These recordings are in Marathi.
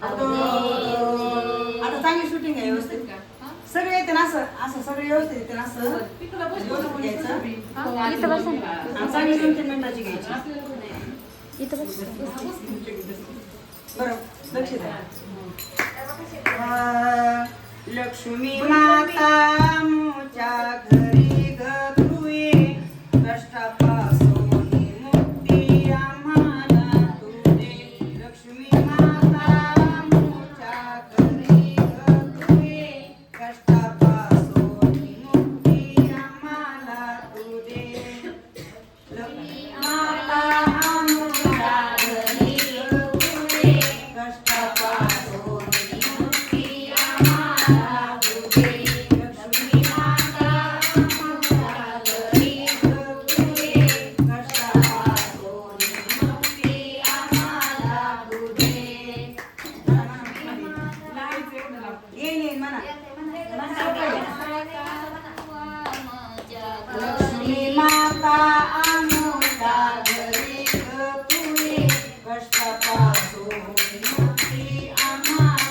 आता चांगली शूटिंग आहे व्यवस्थित का सगळे येते ना असं असं सगळे व्यवस्थित येते ना असं घ्यायचं चांगली 2-3 मिनिटाची घ्यायची इथं बस. बरं लक्ष द्या लक्ष्मी माता मुच्या घरी ग तू ये कष्टापासून मुक्ती आम्हाला तू दे लक्ष्मी माता मुच्या घरी ग तू ये कष्टापासून मुक्ती आम्हाला तू दे लक्ष्मी माता मुच्या घरी ग तू ये कष्टापासून मुक्ती आम्हाला तू दे लक्ष्मी माता मुच्या घरी ग तू ये कष्टापासून मुक्ती आम्हाला तू दे येईल म्हणा लक्ष्मी माता आमच्या घरी ग तू ये कष्टापासून मुक्ती आम्हाला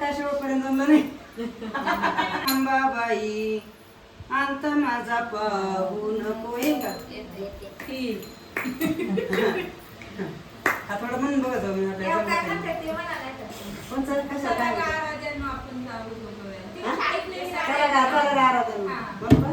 काय शेवटपर्यंत जमलं नाही. अंबाबाई अंत माझा पाहू नको येईल का हा थोडं म्हणून बघत जाऊ मी कोणचं कशा काय आराधन बरोबर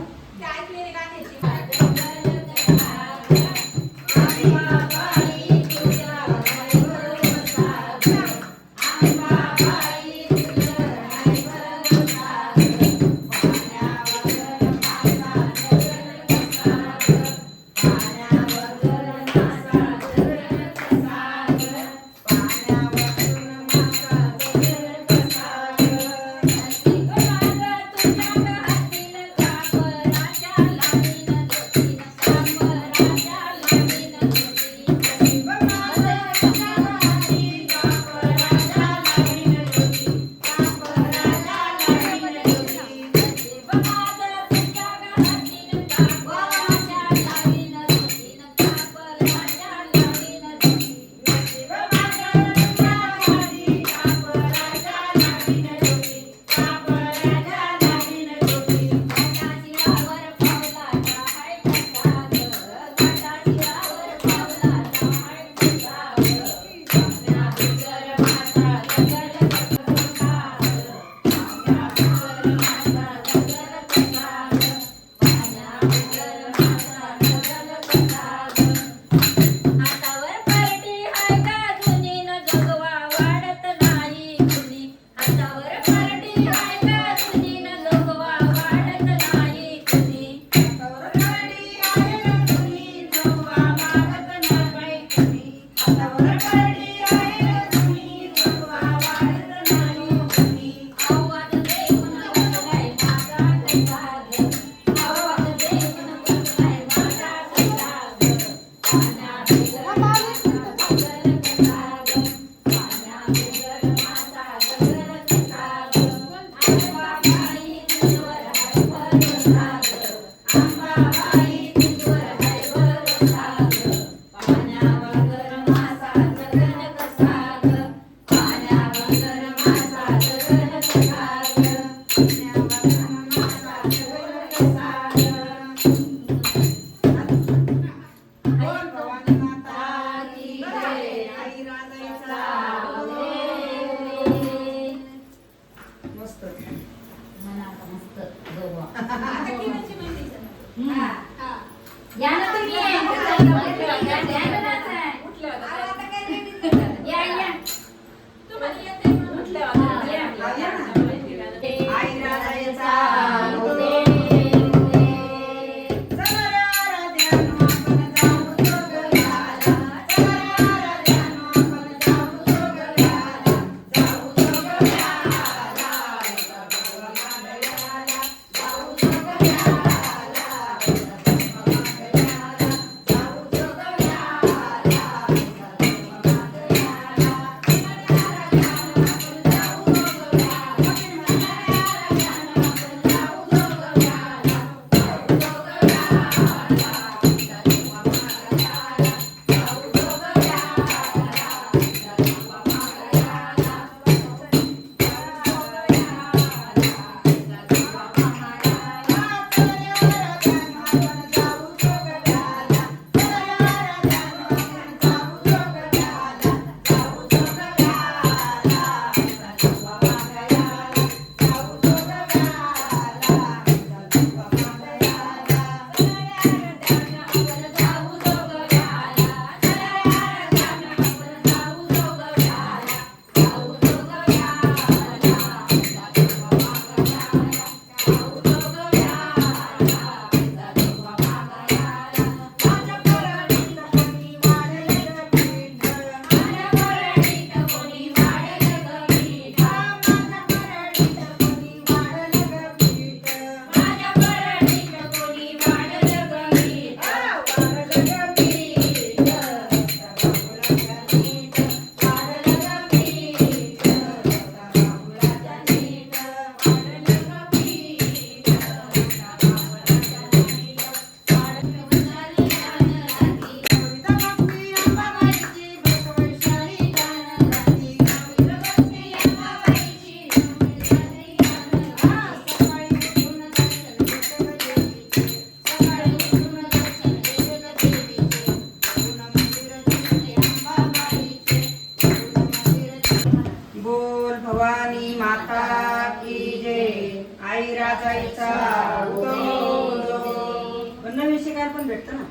भेटतं ना.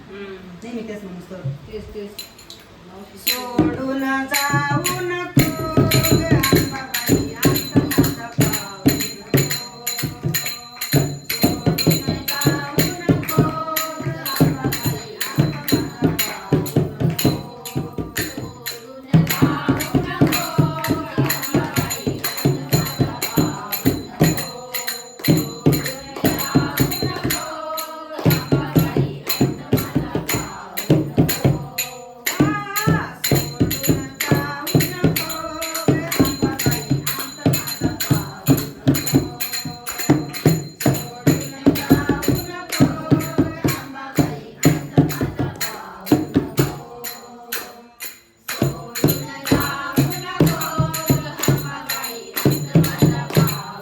नेहमी तेच म्हणून तर तेच सोडून जाऊ नको ग अंबाबाई, अंत माझा पाऊल नको. सोडून जाऊ नको ग अंबाबाई, अंत माझा पाऊल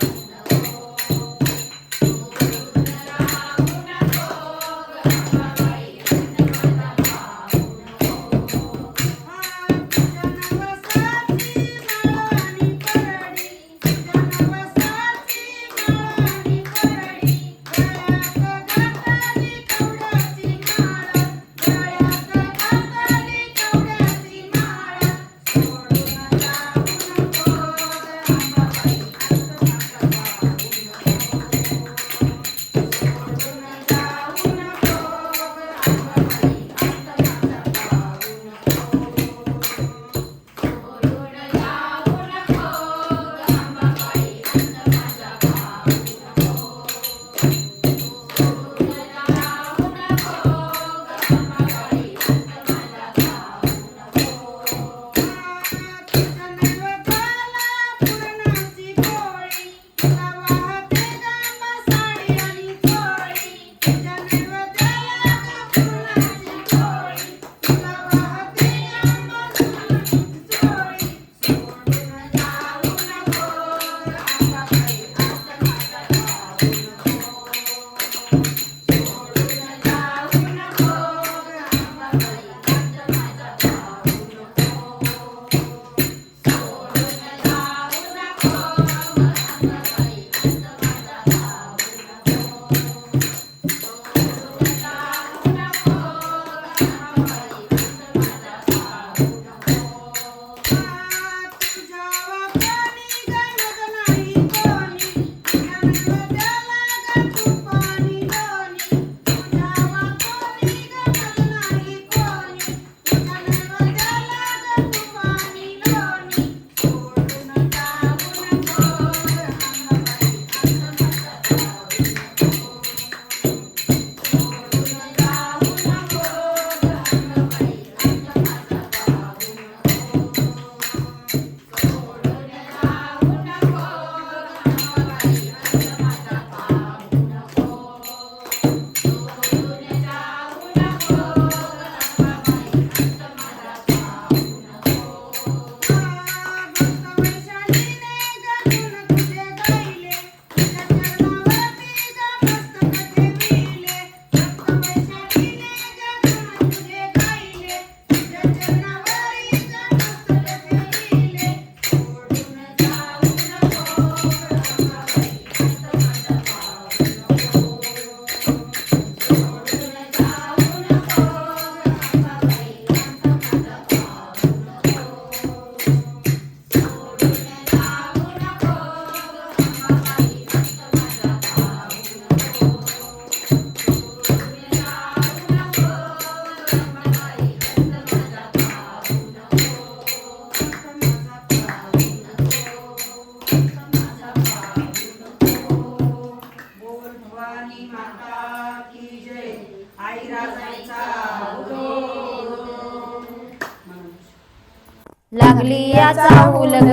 लागली या चाहूल ग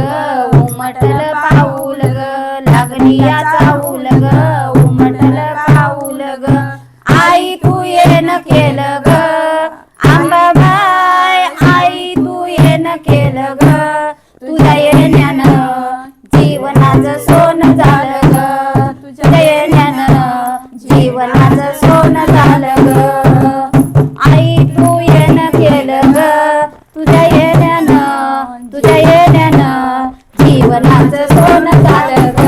उमटल पाऊल ग, लागली या चाहूल ग उमटल पाऊल ग, आई तू येन केलं ग अंबाबाई, आई तू येन केलं ग, तुझ्या येण्यानं जीवनाचं सोनं झालं ग, तुझ्या येण्यानं जीवनाचं सोनं झालं ग, आई तू येन केलं ग, तुझ्या येण्यानं जीवनाचं सोनं झालं ग.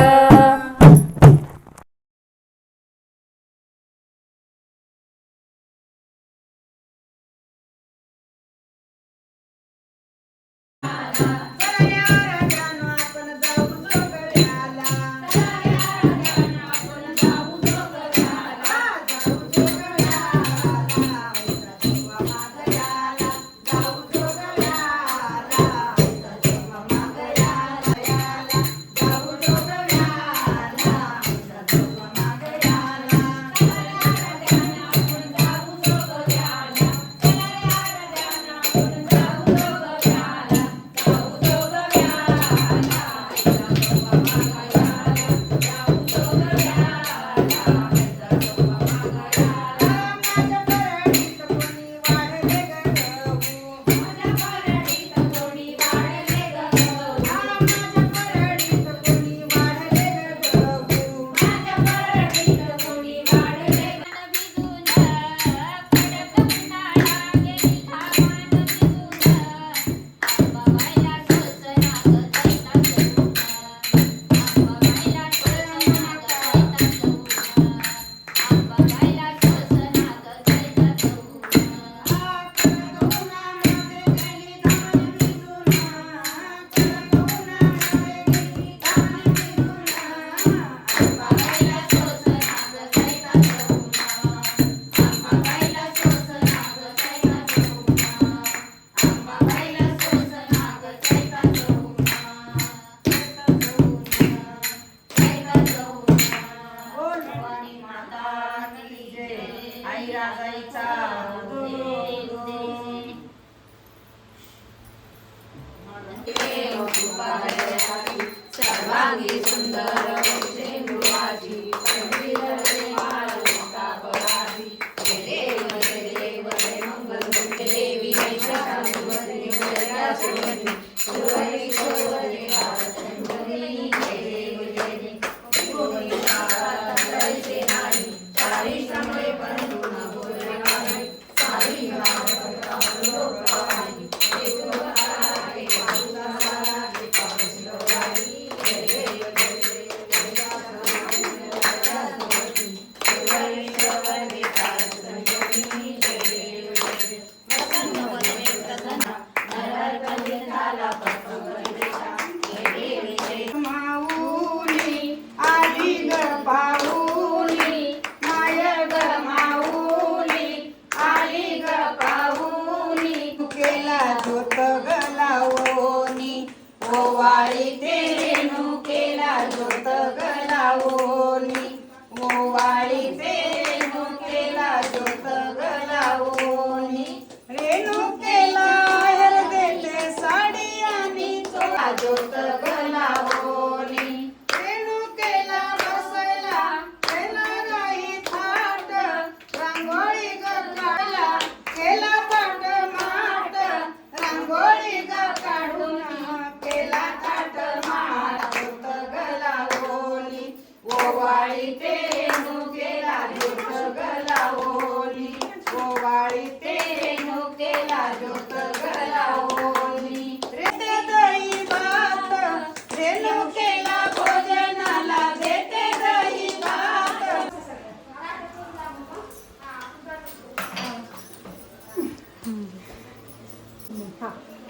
हा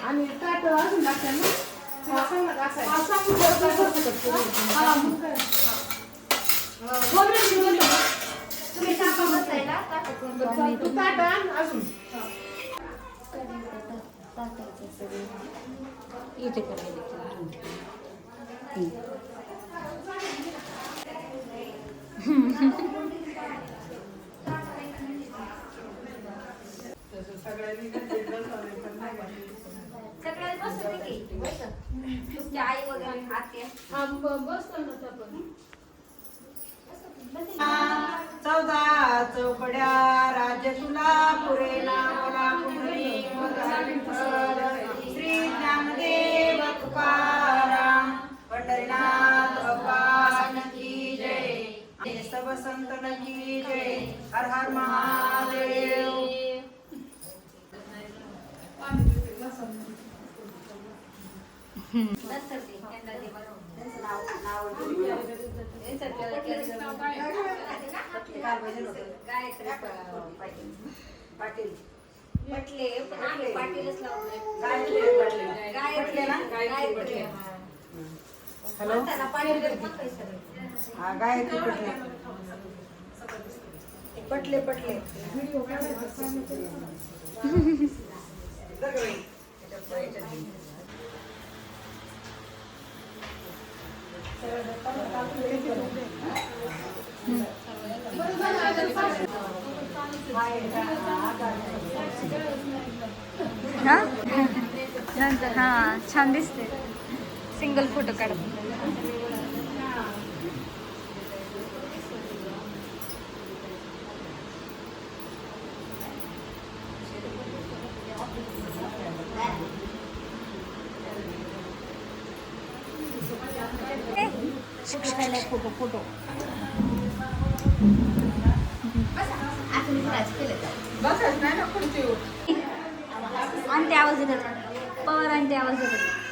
आणि ताट अजून लागतात ना सांगा घासायला. तुम्ही टाका बसायला ताटात तू ताट आण अजून. इथे करायला सगळ्यात बसते की तुमची आई वगैरे आत्या हा बसतो ना आपण. 14 चौकड्या राज्य तुला पुरेला मला पुंडरी विठ्ठल श्री ज्ञानदेव तुकाराम पंढरीनाथ भगवान की जय सब संतन की जय हर हर महादेव. नंतर ते त्यांना ते बनवून त्यांचं नाव गायत्री पाटील पटले पण आम्ही पाटीलच लावले गायत्री गायत्री ना गायत्री हॅलो त्याला पाटील म्हणतोय सगळे. हा गायत्री पटले पटले हा नंतर हा छान दिसते सिंगल फोटो काढ. फोटो फोटो बसायचं नाही ना खुर्चीवर. आणि ते आवाज येतात पवार आणि ते आवाज येतात.